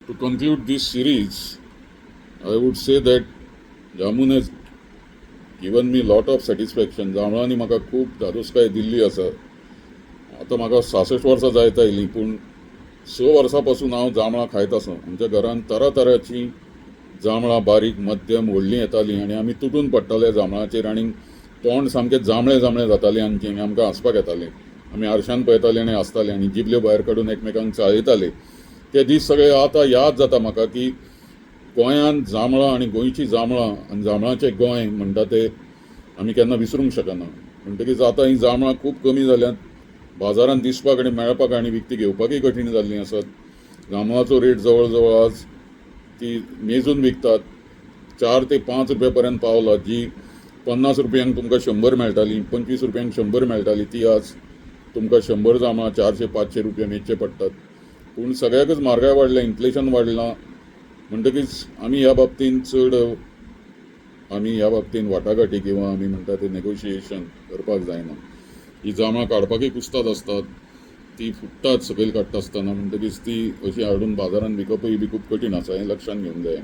To conclude this series, I would say that Jamun has given me lot of satisfaction. जांभळांनी म्हाका खूब धादोसकाय दिल्ली आसा. आतां म्हाका 66 वर्सां जायत आयलीं, पूण 6 वर्सां पासून हांव जांभळां खायत आसां. आमच्या घरांत तरातरांची जांभळां बारीक मध्यम व्हडलीं येतालीं आनी आमी तुटून पडटाले जांभळाचेर आनी तोंड सामकें जांबळें जांबळें जातालें आमचें आनी आमकां हांसपाक येतालें. आमी आरश्यान पळयताले आनी हांसताले आनी जिबल्यो भायर काडून एकमेकांक चाळयताले. ते दीस सगळे आतां याद जाता म्हाका की गोंयांत जांभळां आनी गोंयचीं जांभळां आनी जांभळाचें गोंय म्हणटा ते आमी केन्ना विसरूंक शकना. म्हणटकीच आतां हीं जांभळां खूब कमी जाल्यांत. बाजारांत दिसपाक आनी मेळपाक आनी विकती घेवपाकय कठीण जाल्लीं आसात. जांभळाचो रेट जवळ जवळ आज ती मेजून विकतात 4 ते 5 रुपया पर्यंत पावला. जी 50 रुपयांक तुमकां 100 मेळटाली, 25 रुपयांक 100 मेळटाली, ती आज तुमकां 100 जांभळां 400-500 रुपया मेजचे पडटात. पूण सगळ्याकच म्हारगाय वाडल्या, इन्फ्लेशन वाडलां. म्हणटकीच आमी ह्या बाबतींत वाटाघाटी किंवा आमी म्हणटा ते नेगोशिएशन करपाक जायना. ही जांभळां काडपाकय कुस्ताद आसतात, ती फुट्टात सकयल काडटा आसतना. म्हणटकीच ती अशी हाडून बाजारांत विकपूय बी खूब कठीण आसा. हें लक्षांत घेवंक जाय.